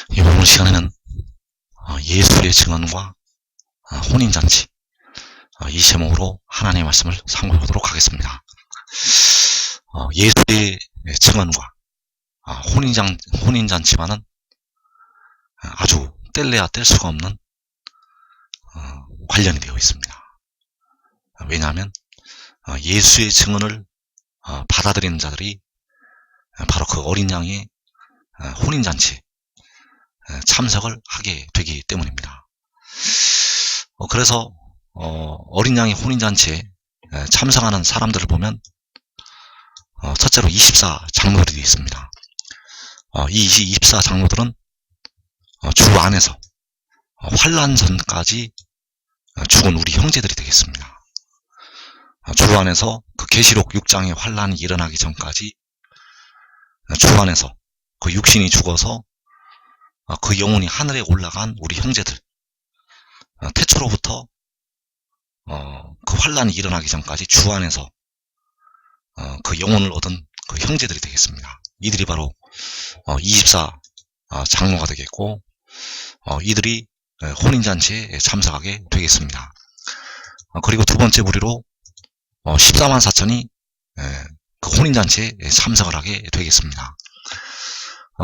오늘 시간에는 예수의 증언과 혼인잔치 이 제목으로 하나님의 말씀을 상고해보도록 하겠습니다. 예수의 증언과 혼인잔치와는 아주 뗄래야 뗄 수가 없는 관련이 되어 있습니다. 왜냐하면 예수의 증언을 받아들이는 자들이 바로 그 어린 양의 혼인잔치에 참석을 하게 되기 때문입니다. 그래서 어린 양의 혼인잔치에 참석하는 사람들을 보면 첫째로 24장로들이 되어 있습니다. 이 24장로들은 주 안에서 환난 전까지 죽은 우리 형제들이 되겠습니다. 주 안에서 그 계시록 6장의 환난이 일어나기 전까지 주 안에서 그 육신이 죽어서 그 영혼이 하늘에 올라간 우리 형제들, 태초로부터 그 환난이 일어나기 전까지 주 안에서 그 영혼을 얻은 그 형제들이 되겠습니다. 이들이 바로 24장로가 되겠고, 이들이 혼인잔치에 참석하게 되겠습니다. 그리고 두 번째 무리로 14만 4천이 그 혼인잔치에 참석을 하게 되겠습니다.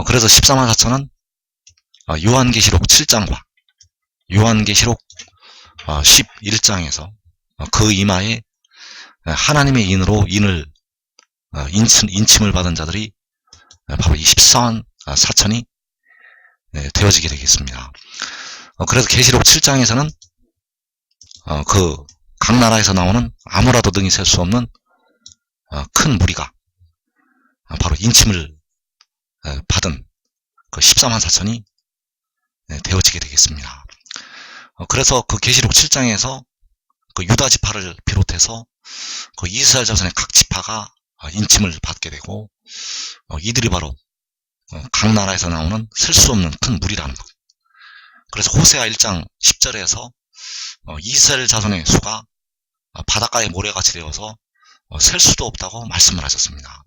그래서 14만 4천은 요한계시록 7장과 요한계시록 11장에서 그 이마에 하나님의 인으로 인침을 받은 자들이 바로 이 14만 4천이 되어지게 되겠습니다. 그래서 계시록 7장에서는 그 각 나라에서 나오는 아무라도 능히 셀 수 없는 큰 무리가 바로 인침을 받은 그 14만 4천이 되어지게 되겠습니다. 그래서 그 계시록 7장에서 그 유다 지파를 비롯해서 그 이스라엘 자손의 각 지파가 인침을 받게 되고, 이들이 바로 각 나라에서 나오는 셀 수 없는 큰 무리라는 것. 그래서 호세아 1장 10절에서 이스라엘 자손의 수가 바닷가에 모래같이 되어서 셀 수도 없다고 말씀을 하셨습니다.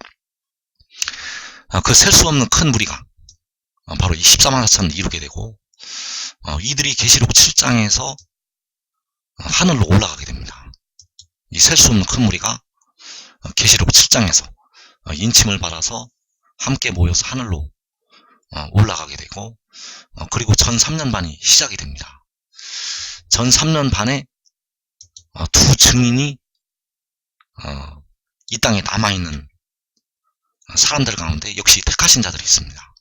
그 셀 수 없는 큰 무리가 바로 이 14만 4천을 이루게 되고, 이들이 계시록 7장에서 하늘로 올라가게 됩니다. 이 셀 수 없는 큰 무리가 계시록 7장에서 인침을 받아서 함께 모여서 하늘로 올라가게 되고, 그리고 전 3년반이 시작이 됩니다. 전 3년 반에 두 증인이 이 땅에 남아있는 사람들 가운데 역시 택하신 자들이 있습니다.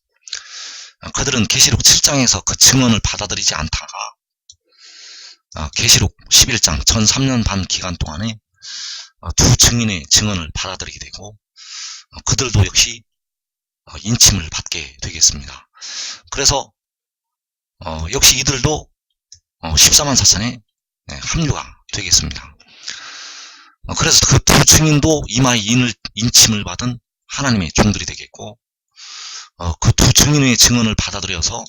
그들은 계시록 7장에서 그 증언을 받아들이지 않다가 계시록 11장 전 3년 반 기간 동안에 두 증인의 증언을 받아들이게 되고, 그들도 역시 인침을 받게 되겠습니다. 그래서 역시 이들도 14만 4천에 합류가 되겠습니다. 그래서 그 두 증인도 이마에 인침을 받은 하나님의 종들이 되겠고, 그 두 증인의 증언을 받아들여서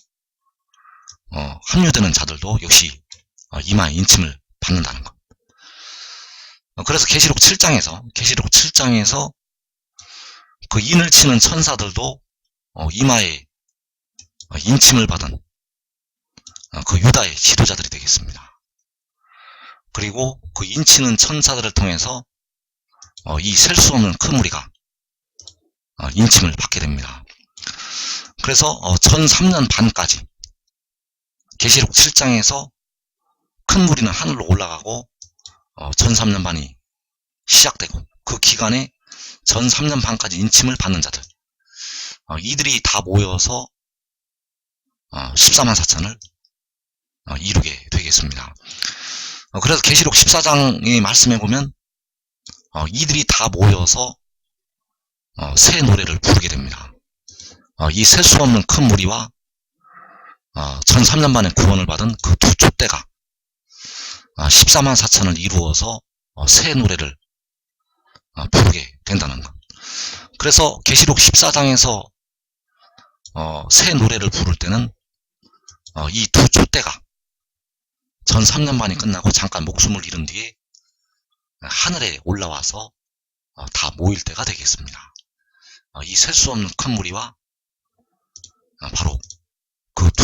합류되는 자들도 역시 이마에 인침을 받는다는 것. 그래서 계시록 7장에서 그 인을 치는 천사들도 이마에 인침을 받은 그 유다의 지도자들이 되겠습니다. 그리고 그 인치는 천사들을 통해서 이 셀 수 없는 큰 무리가 인침을 받게 됩니다. 그래서 전 3년 반까지 계시록 7장에서 큰 무리는 하늘로 올라가고 전 3년 반이 시작되고, 그 기간에 전 3년 반까지 인침을 받는 자들, 이들이 다 모여서 14만 4천을 이루게 되겠습니다. 그래서 계시록 14장의 말씀에 보면 이들이 다 모여서 새 노래를 부르게 됩니다. 이 셀 수 없는 큰 무리와 전 3년 만에 구원을 받은 그 두 촛대가 14만 4천을 이루어서 새 노래를 부르게 된다는 것. 그래서 계시록 14장에서 새 노래를 부를 때는 이 두 촛대가 전 3년 반이 끝나고 잠깐 목숨을 잃은 뒤에 하늘에 올라와서 다 모일 때가 되겠습니다. 이 셀 수 없는 큰 무리와 바로 그 두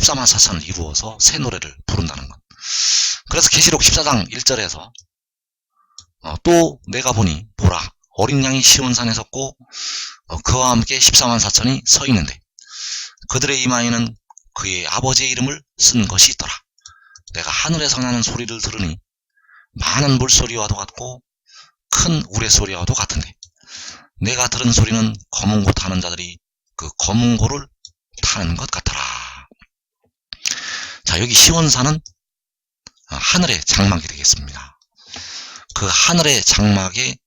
14만 4천을 이루어서 새 노래를 부른다는 것. 그래서 계시록 14장 1절에서 또 내가 보니 보라 어린 양이 시온산에 섰고 그와 함께 14만 4천이 서 있는데 그들의 이마에는 그의 아버지의 이름을 쓴 것이 있더라. 내가 하늘에서 나는 소리를 들으니 많은 물소리와도 같고 큰 우레소리와도 같은데 내가 들은 소리는 검은 고 타는 자들이 그 검은 고를 타는 것 같더라. 자, 여기 시온산은 하늘의 장막이 되겠습니다. 그 하늘의 장막에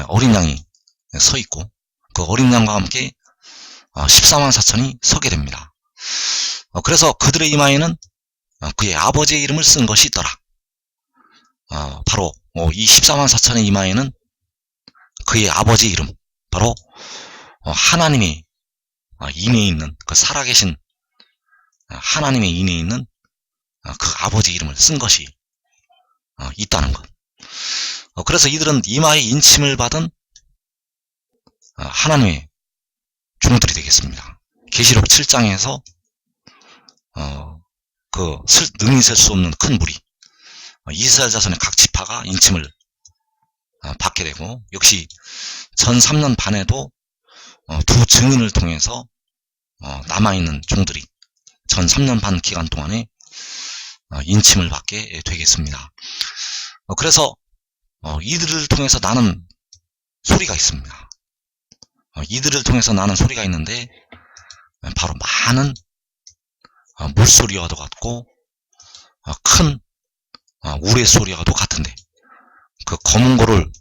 어린 양이 서 있고 그 어린 양과 함께 14만 4천이 서게 됩니다. 그래서 그들의 이마에는 그의 아버지의 이름을 쓴 것이 있더라. 바로 이 14만 4천의 이마에는 그의 아버지의 이름, 바로 하나님의 인에 있는 그 살아계신 하나님의 인에 있는 그 아버지의 이름을 쓴 것이 있다는 것. 그래서 이들은 이마에 인침을 받은 하나님의 종들이 되겠습니다. 계시록 7장에서 그 능히 셀 수 없는 큰 무리 이스라엘 자손의 각 지파가 인침을 받게 되고, 역시 전 3년 반에도 두 증인을 통해서 남아있는 종들이 전 3년 반 기간 동안에 인침을 받게 되겠습니다. 그래서 이들을 통해서 나는 소리가 있습니다. 이들을 통해서 나는 소리가 있는데 바로 많은 물소리와도 같고 큰 우레소리와도 같은데 그 검은 고를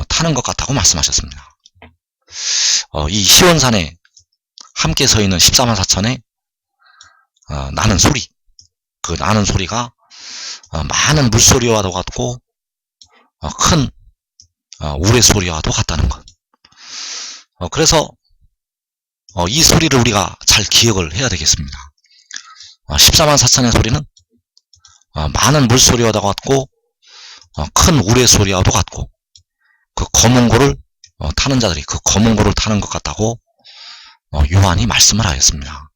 타는 것 같다고 말씀하셨습니다. 이 시온산에 함께 서 있는 14만 4천의 나는 소리, 그 나는 소리가 많은 물소리와도 같고 큰 우레소리와도 같다는 것. 그래서 이 소리를 우리가 잘 기억을 해야 되겠습니다. 14만 4천의 소리는 많은 물소리와도 같고 큰 우레소리와도 같고 그 검은 고를 타는 자들이 그 검은 고를 타는 것 같다고 요한이 말씀을 하였습니다.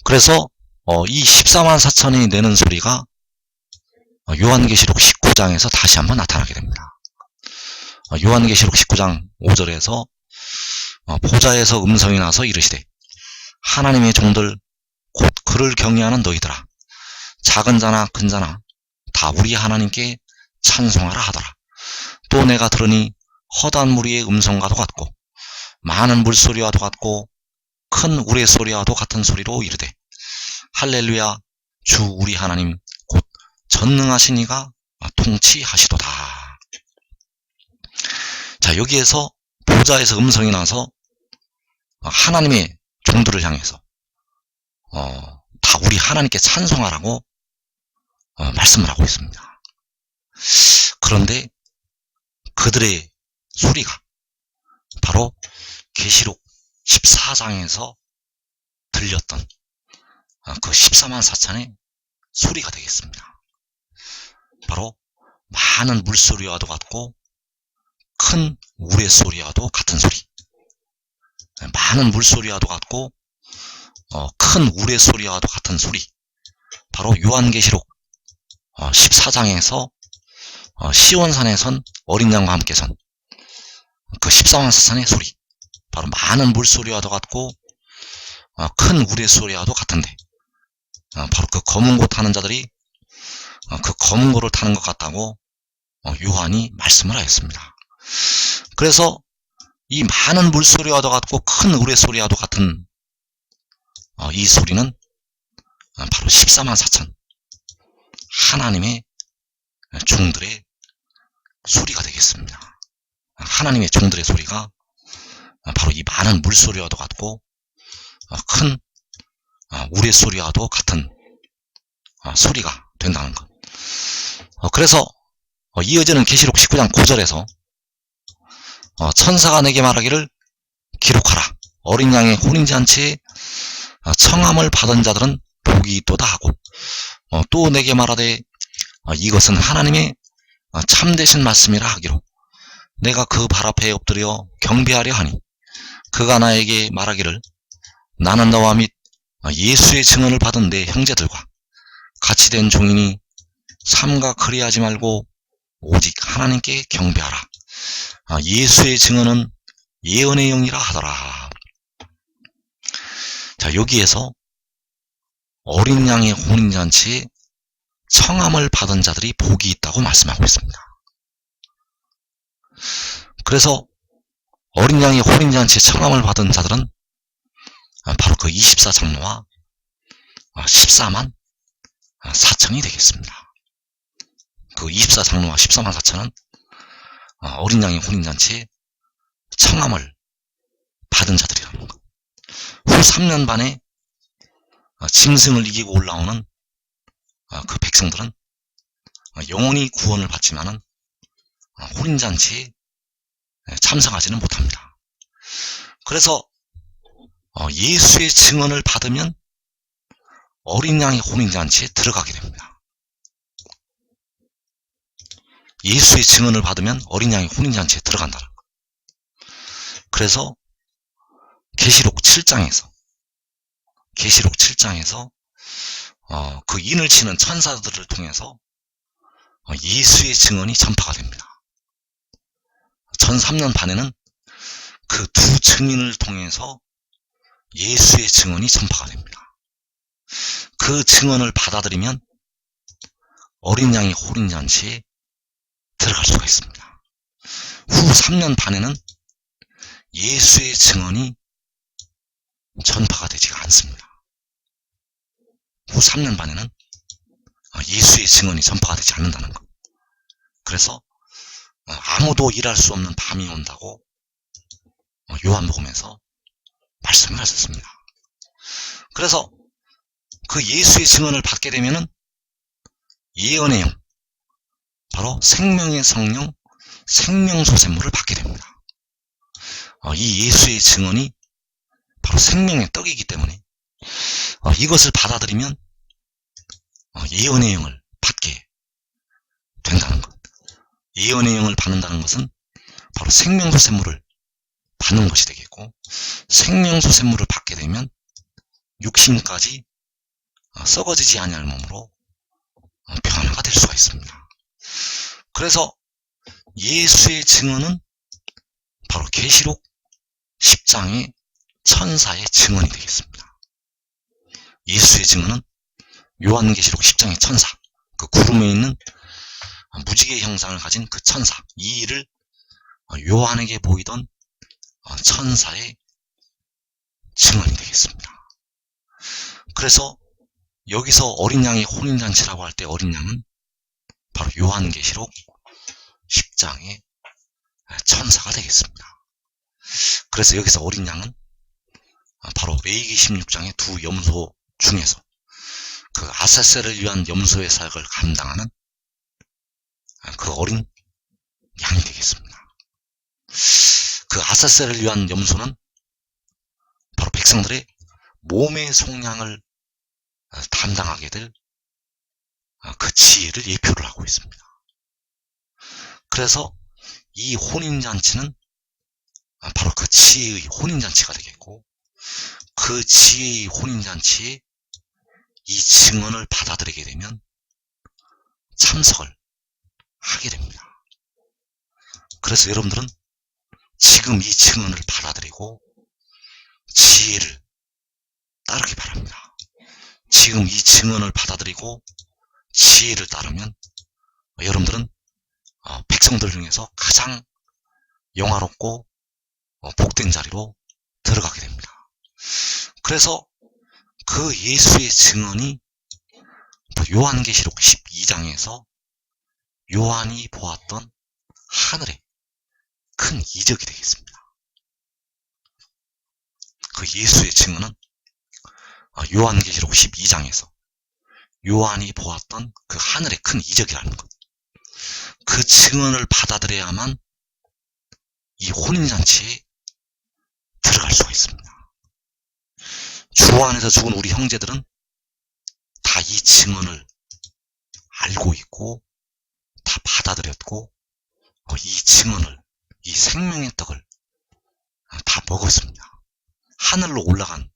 그래서 이 14만 4천이 내는 소리가 요한계시록 19장에서 다시 한번 나타나게 됩니다. 요한계시록 19장 5절에서 보좌에서 음성이 나서 이르시되 하나님의 종들 곧 그를 경외하는 너희들아 작은 자나 큰 자나 다 우리 하나님께 찬송하라 하더라. 또 내가 들으니 허다한 무리의 음성과도 같고 많은 물소리와도 같고 큰 우레소리와도 같은 소리로 이르되 할렐루야 주 우리 하나님 곧 전능하신 이가 통치하시도다. 자, 여기에서 보좌에서 음성이 나서 하나님의 종들을 향해서 다 우리 하나님께 찬송하라고 말씀을 하고 있습니다. 그런데 그들의 소리가 바로 계시록 14장에서 들렸던 그 14만 4천의 소리가 되겠습니다. 바로 많은 물소리와도 같고 큰 우레소리와도 같은 소리, 많은 물소리와도 같고 큰 우레소리와도 같은 소리, 바로 요한계시록 14장에서 시온산에 선 어린 양과 함께 선 그 14만 4천의 소리, 바로 많은 물소리와도 같고 큰 우레소리와도 같은데 바로 그 검은 고 타는 자들이 그 검은 고를 타는 것 같다고 요한이 말씀을 하였습니다. 그래서 이 많은 물소리와도 같고 큰 우레소리와도 같은 이 소리는 바로 14만 4천 하나님의 종들의 소리가 되겠습니다. 하나님의 종들의 소리가 바로 이 많은 물소리와도 같고 큰 우레소리와도 같은 소리가 된다는 것. 그래서 이어지는 계시록 19장 9절에서 천사가 내게 말하기를 기록하라. 어린 양의 혼인잔치에 청함을 받은 자들은 복이 있도다 하고 또 내게 말하되 이것은 하나님의 참되신 말씀이라 하기로 내가 그 발 앞에 엎드려 경배하려 하니 그가 나에게 말하기를 나는 너와 및 예수의 증언을 받은 내 형제들과 같이 된 종이니 삼가 그리하지 말고 오직 하나님께 경배하라. 예수의 증언은 예언의 영이라 하더라. 자, 여기에서 어린 양의 혼인잔치에 청함을 받은 자들이 복이 있다고 말씀하고 있습니다. 그래서 어린 양의 혼인잔치에 청함을 받은 자들은 바로 그 24장로와 14만 4천이 되겠습니다. 그 24장로와 14만 4천은 어린 양의 혼인잔치에 청함을 받은 자들이라는 것. 후 3년 반에 짐승을 이기고 올라오는 그 백성들은 영원히 구원을 받지만은 혼인잔치에 참석하지는 못합니다. 그래서 예수의 증언을 받으면 어린 양의 혼인잔치에 들어가게 됩니다. 예수의 증언을 받으면 어린 양의 혼인잔치에 들어간다는 것. 그래서 계시록 7장에서 그 인을 치는 천사들을 통해서 예수의 증언이 전파가 됩니다. 전 3년 반에는 그 두 증인을 통해서 예수의 증언이 전파가 됩니다. 그 증언을 받아들이면 어린 양의 혼인잔치에 들어갈 수가 있습니다. 후 3년 반에는 예수의 증언이 전파가 되지가 않습니다. 후 3년 반에는 예수의 증언이 전파가 되지 않는다는 것. 그래서 아무도 일할 수 없는 밤이 온다고 요한복음에서 말씀을 하셨습니다. 그래서 그 예수의 증언을 받게 되면은 예언의 영, 바로 생명의 성령, 생명소생물을 받게 됩니다. 이 예수의 증언이 바로 생명의 떡이기 때문에 이것을 받아들이면 예언의 영을 받게 된다는 것. 예언의 영을 받는다는 것은 바로 생명소생물을 받는 것이 되겠고, 생명소생물을 받게 되면 육신까지 썩어지지 아니할 몸으로 변화가 될 수가 있습니다. 그래서 예수의 증언은 바로 계시록 10장의 천사의 증언이 되겠습니다. 예수의 증언은 요한계시록 10장의 천사, 그 구름에 있는 무지개 형상을 가진 그 천사, 이 일을 요한에게 보이던 천사의 증언이 되겠습니다. 그래서 여기서 어린 양의 혼인잔치라고 할 때 어린 양은 바로 요한계시록 10장의 천사가 되겠습니다. 그래서 여기서 어린 양은 바로 레위기 16장의 두 염소 중에서 그 아사셀을 위한 염소의 사역을 감당하는 그 어린 양이 되겠습니다. 그 아사셀을 위한 염소는 바로 백성들의 몸의 속량을 담당하게 될 그 지혜를 예표를 하고 있습니다. 그래서 이 혼인잔치는 바로 그 지혜의 혼인잔치가 되겠고, 그 지혜의 혼인잔치에 이 증언을 받아들이게 되면 참석을 하게 됩니다. 그래서 여러분들은 지금 이 증언을 받아들이고 지혜를 따르기 바랍니다. 지금 이 증언을 받아들이고 지혜를 따르면 여러분들은 백성들 중에서 가장 영화롭고 복된 자리로 들어가게 됩니다. 그래서 그 예수의 증언이 요한계시록 12장에서 요한이 보았던 하늘의 큰 이적이 되겠습니다. 그 예수의 증언은 요한계시록 12장에서 요한이 보았던 그 하늘의 큰 이적이라는 것. 그 증언을 받아들여야만 이 혼인잔치에 들어갈 수가 있습니다. 주 안에서 죽은 우리 형제들은 다 이 증언을 알고 있고 다 받아들였고 이 증언을, 이 생명의 떡을 다 먹었습니다. 하늘로 올라간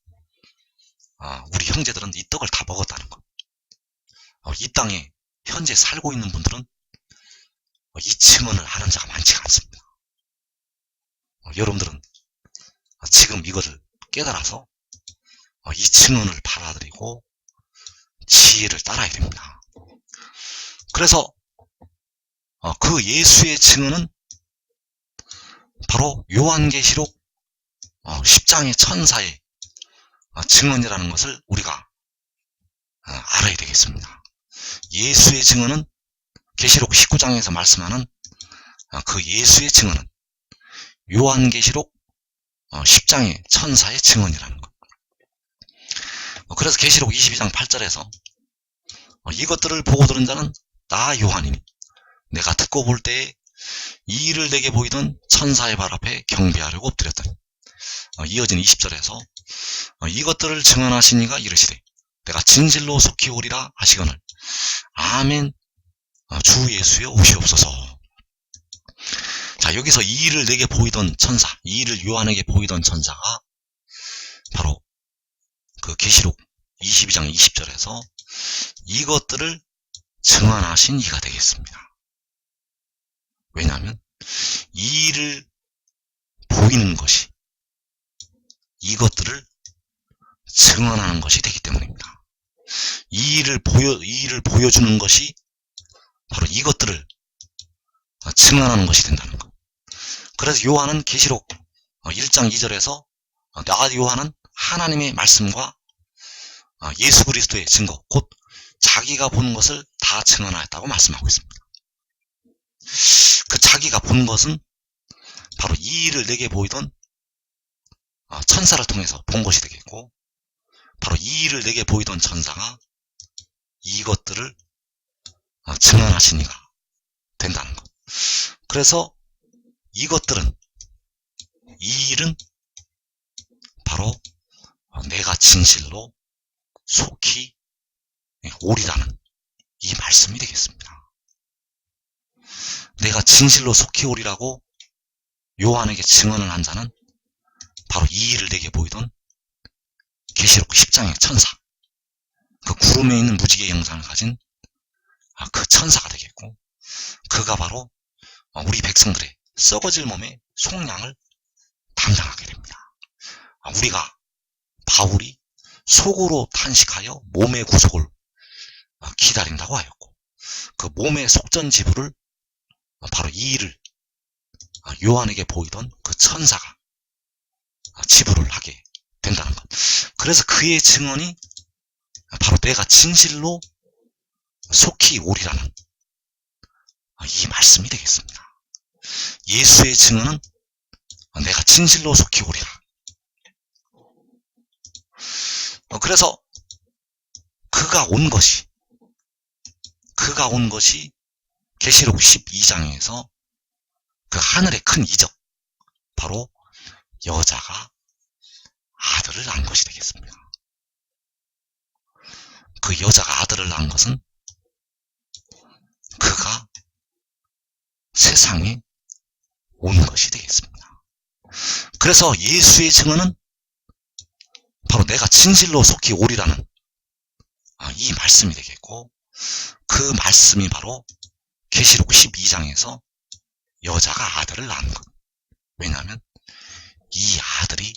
우리 형제들은 이 떡을 다 먹었다는 것. 이 땅에 현재 살고 있는 분들은 이 증언을 아는 자가 많지가 않습니다. 여러분들은 지금 이것을 깨달아서 이 증언을 받아들이고 지혜를 따라야 됩니다. 그래서 그 예수의 증언은 바로 요한계시록 10장의 천사의 증언이라는 것을 우리가 알아야 되겠습니다. 예수의 증언은 계시록 19장에서 말씀하는 그 예수의 증언은 요한계시록 10장의 천사의 증언이라는 것. 그래서 계시록 22장 8절에서 이것들을 보고 들은 자는 나 요한이니 내가 듣고 볼 때에 이 일을 내게 보이던 천사의 발 앞에 경배하려고 엎드렸더니 이어진 20절에서 이것들을 증언하신 이가 이르시되 내가 진실로 속히 오리라 하시거늘 아멘 주 예수여 오시옵소서. 자, 여기서 이 일을 내게 보이던 천사, 이 일을 요한에게 보이던 천사가 바로 그 계시록 22장 20절에서 이것들을 증언하신 이가 되겠습니다. 왜냐하면 이 일을 보이는 것이 이것들을 증언하는 것이 되기 때문입니다. 이 일을 보여주는 것이 바로 이것들을 증언하는 것이 된다는 것. 그래서 요한은 계시록 1장 2절에서 나 요한은 하나님의 말씀과 예수 그리스도의 증거, 곧 자기가 본 것을 다 증언하였다고 말씀하고 있습니다. 그 자기가 본 것은 바로 이 일을 내게 보이던 천사를 통해서 본 것이 되겠고, 바로 이 일을 내게 보이던 천사가 이것들을 증언하신 이가 된다는 것. 그래서 이것들은, 이 일은 바로 내가 진실로 속히 오리라는 이 말씀이 되겠습니다. 내가 진실로 속히 오리라고 요한에게 증언을 한 자는 바로 이 일을 내게 보이던 계시록 10장의 천사, 그 구름에 있는 무지개 형상을 가진 그 천사가 되겠고, 그가 바로 우리 백성들의 썩어질 몸의 속량을 담당하게 됩니다. 우리가 바울이 속으로 탄식하여 몸의 구속을 기다린다고 하였고, 그 몸의 속전지부를 바로 이 일을 요한에게 보이던 그 천사가 지부를 하게 된다는 것. 그래서 그의 증언이 바로 내가 진실로 속히 오리라는 이 말씀이 되겠습니다. 예수의 증언은 내가 진실로 속히 오리라. 그래서 그가 온 것이 계시록 12장에서 그 하늘의 큰 이적, 바로 여자가 아들을 낳은 것이 되겠습니다. 그 여자가 아들을 낳은 것은 그가 세상에 온 것이 되겠습니다. 그래서 예수의 증언은 바로 내가 진실로 속히 오리라는 이 말씀이 되겠고, 그 말씀이 바로 계시록 12장에서 여자가 아들을 낳은 것. 왜냐하면 이 아들이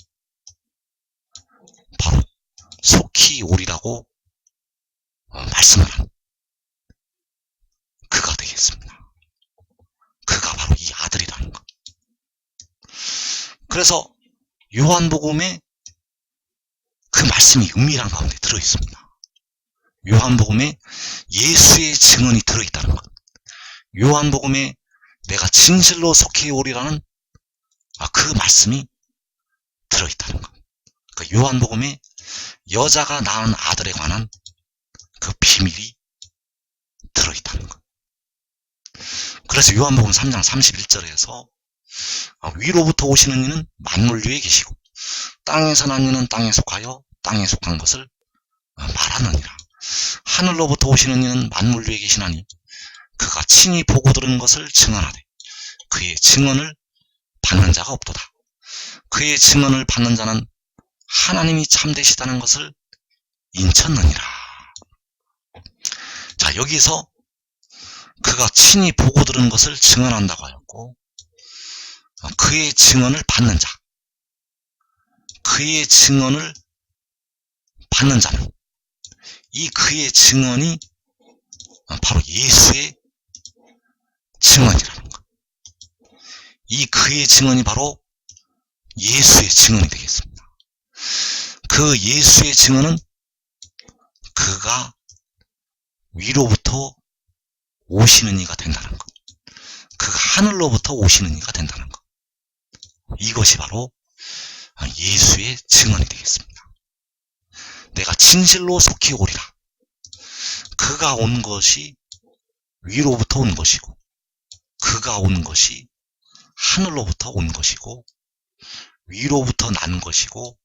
바로 속히 오리라고 말씀을 한 그가 되겠습니다. 그가 바로 이 아들이라는 것. 그래서 요한복음에 그 말씀이 은밀한 가운데 들어있습니다. 요한복음에 예수의 증언이 들어있다는 것. 요한복음에 내가 진실로 속히 오리라는 그 말씀이 들어있다는 것. 그 요한복음에 여자가 낳은 아들에 관한 그 비밀이 들어있다는 것. 그래서 요한복음 3장 31절에서 위로부터 오시는 이는 만물 위에 계시고 땅에서 난 이는 땅에 속하여 땅에 속한 것을 말하느니라. 하늘로부터 오시는 이는 만물 위에 계시나니 그가 친히 보고 들은 것을 증언하되 그의 증언을 받는 자가 없도다. 그의 증언을 받는 자는 하나님이 참되시다는 것을 인쳤느니라. 자, 여기서 그가 친히 보고 들은 것을 증언한다고 하였고, 그의 증언을 받는 자, 그의 증언을 받는 자는, 이 그의 증언이 바로 예수의 증언이라는 것. 이 그의 증언이 바로 예수의 증언이 되겠습니다. 그 예수의 증언은 그가 위로부터 오시는 이가 된다는 것. 그가 하늘로부터 오시는 이가 된다는 것. 이것이 바로 예수의 증언이 되겠습니다. 내가 진실로 속히 오리라. 그가 온 것이 위로부터 온 것이고, 그가 온 것이 하늘로부터 온 것이고, 위로부터 난 것이고,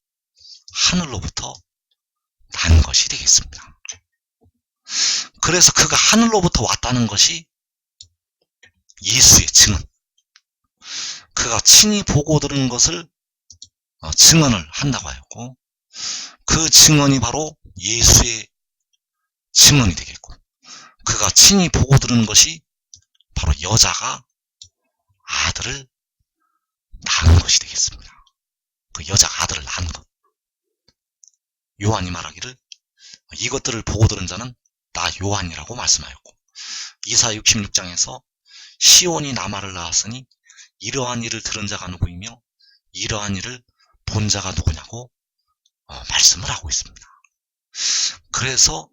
하늘로부터 난 것이 되겠습니다. 그래서 그가 하늘로부터 왔다는 것이 예수의 증언. 그가 친히 보고 들은 것을 증언을 한다고 하였고, 그 증언이 바로 예수의 증언이 되겠고, 그가 친히 보고 들은 것이 바로 여자가 아들을 낳은 것이 되겠습니다. 그 여자가 아들을 낳은 것. 요한이 말하기를 이것들을 보고 들은 자는 나 요한이라고 말씀하였고, 이사 66장에서 시온이 나말을 낳았으니 이러한 일을 들은 자가 누구이며 이러한 일을 본 자가 누구냐고 말씀을 하고 있습니다. 그래서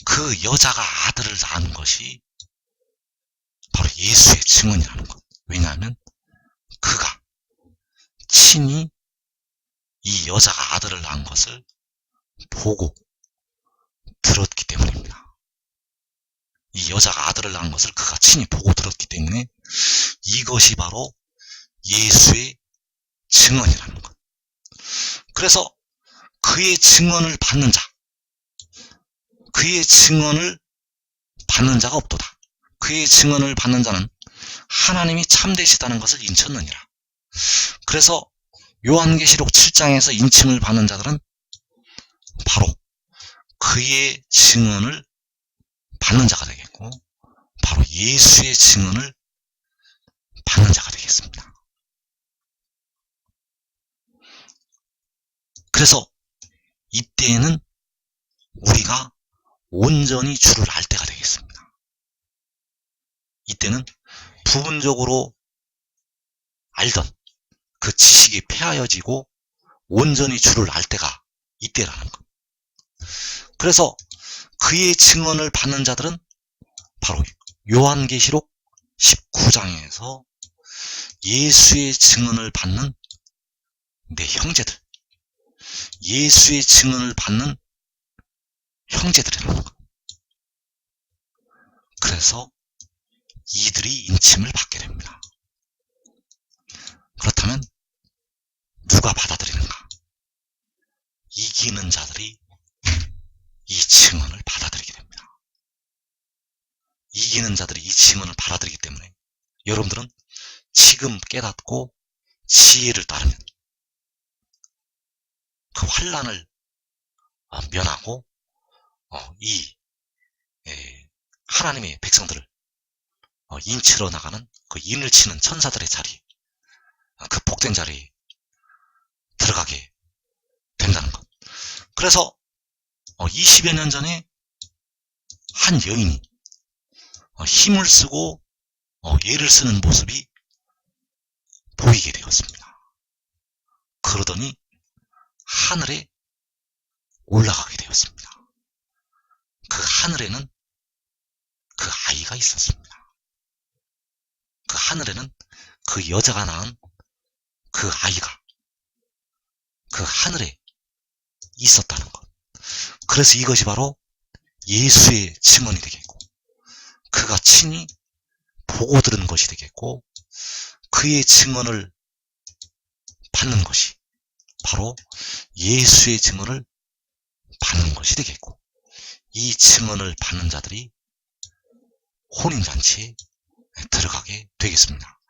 그 여자가 아들을 낳은 것이 바로 예수의 증언이라는 것. 왜냐하면 그가 친히 이 여자가 아들을 낳은 것을 보고 들었기 때문입니다. 이 여자가 아들을 낳은 것을 그가 친히 보고 들었기 때문에 이것이 바로 예수의 증언이라는 것. 그래서 그의 증언을 받는 자, 그의 증언을 받는 자가 없도다. 그의 증언을 받는 자는 하나님이 참되시다는 것을 인쳤느니라. 그래서 요한계시록 7장에서 인칭을 받는 자들은 바로 그의 증언을 받는 자가 되겠고, 바로 예수의 증언을 받는 자가 되겠습니다. 그래서 이때에는 우리가 온전히 주를 알 때가 되겠습니다. 이때는 부분적으로 알던 그 지식이 폐하여지고 온전히 주를 알 때가 이때라는 것. 그래서 그의 증언을 받는 자들은 바로 요한계시록 19장에서 예수의 증언을 받는 내 형제들, 예수의 증언을 받는 형제들이라는 것. 그래서 이들이 인침을 받게 됩니다. 그렇다면 누가 받아들이는가? 이기는 자들이 이 증언을 받아들이게 됩니다. 이기는 자들이 이 증언을 받아들이기 때문에 여러분들은 지금 깨닫고 지혜를 따르면 그 환난을 면하고 이 하나님의 백성들을 인치러 나가는 그 인을 치는 천사들의 자리, 그 복된 자리에 들어가게 된다는 것. 그래서 20여 년 전에 한 여인이 힘을 쓰고 예를 쓰는 모습이 보이게 되었습니다. 그러더니 하늘에 올라가게 되었습니다. 그 하늘에는 그 아이가 있었습니다. 그 하늘에는 그 여자가 낳은 그 아이가 그 하늘에 있었다는 것. 그래서 이것이 바로 예수의 증언이 되겠고, 그가 친히 보고 들은 것이 되겠고, 그의 증언을 받는 것이 바로 예수의 증언을 받는 것이 되겠고, 이 증언을 받는 자들이 혼인잔치에 들어가게 되겠습니다.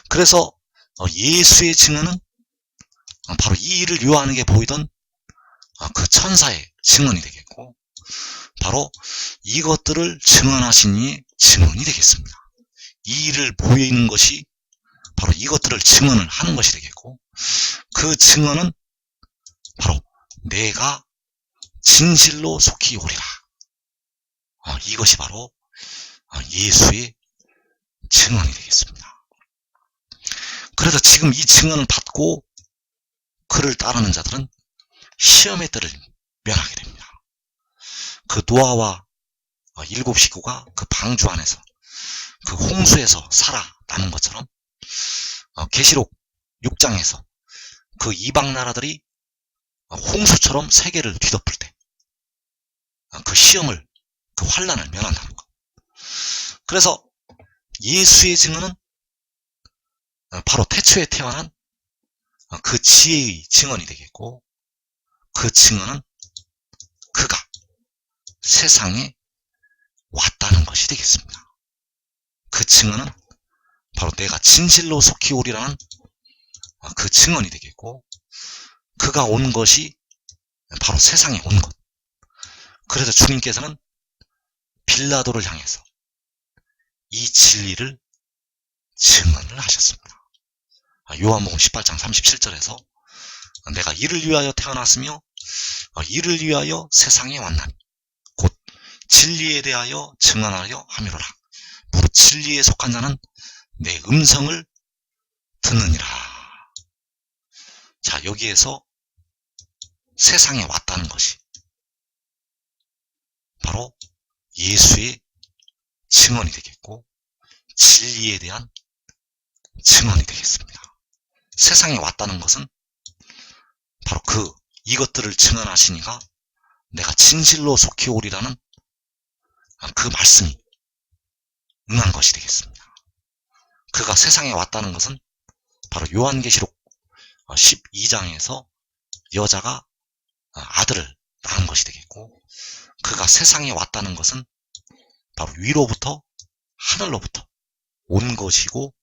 그래서 예수의 증언은 바로 이 일을 요한에게 보이던 그 천사의 증언이 되겠고, 바로 이것들을 증언하신 이의 증언이 되겠습니다. 이 일을 보이는 것이 바로 이것들을 증언을 하는 것이 되겠고, 그 증언은 바로 내가 진실로 속히 오리라. 이것이 바로 예수의 증언이 되겠습니다. 그래서 지금 이 증언을 받고 그를 따르는 자들은 시험의 때를 면하게 됩니다. 그 노아와 7 식구가 그 방주 안에서 그 홍수에서 살아남은 것처럼 계시록 6장에서 그 이방 나라들이 홍수처럼 세계를 뒤덮을 때 그 시험을, 그 환난을 면한다는 것. 그래서 예수의 증언은 바로 태초에 태어난 그 지혜의 증언이 되겠고, 그 증언은 그가 세상에 왔다는 것이 되겠습니다. 그 증언은 바로 내가 진실로 속히 오리라는 그 증언이 되겠고, 그가 온 것이 바로 세상에 온 것. 그래서 주님께서는 빌라도를 향해서 이 진리를 증언을 하셨습니다. 요한복음 18장 37절에서 내가 이를 위하여 태어났으며 이를 위하여 세상에 왔나니 곧 진리에 대하여 증언하려 함이로라. 무릇 진리에 속한 자는 내 음성을 듣느니라. 자, 여기에서 세상에 왔다는 것이 바로 예수의 증언이 되겠고, 진리에 대한 증언이 되겠습니다. 세상에 왔다는 것은 바로 이것들을 증언하시니가 내가 진실로 속히 오리라는 그 말씀이 응한 것이 되겠습니다. 그가 세상에 왔다는 것은 바로 요한계시록 12장에서 여자가 아들을 낳은 것이 되겠고, 그가 세상에 왔다는 것은 바로 위로부터, 하늘로부터 온 것이고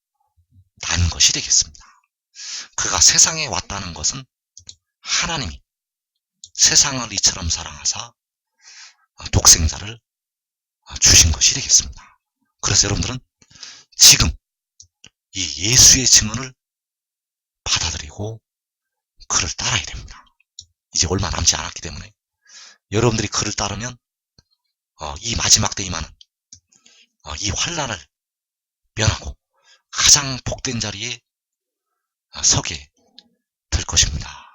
난 것이 되겠습니다. 그가 세상에 왔다는 것은 하나님이 세상을 이처럼 사랑하사 독생자를 주신 것이 되겠습니다. 그래서 여러분들은 지금 이 예수의 증언을 받아들이고 그를 따라야 됩니다. 이제 얼마 남지 않았기 때문에 여러분들이 그를 따르면 이 마지막 때 임하는 이 환난을 면하고 가장 복된 자리에 서게 될 것입니다.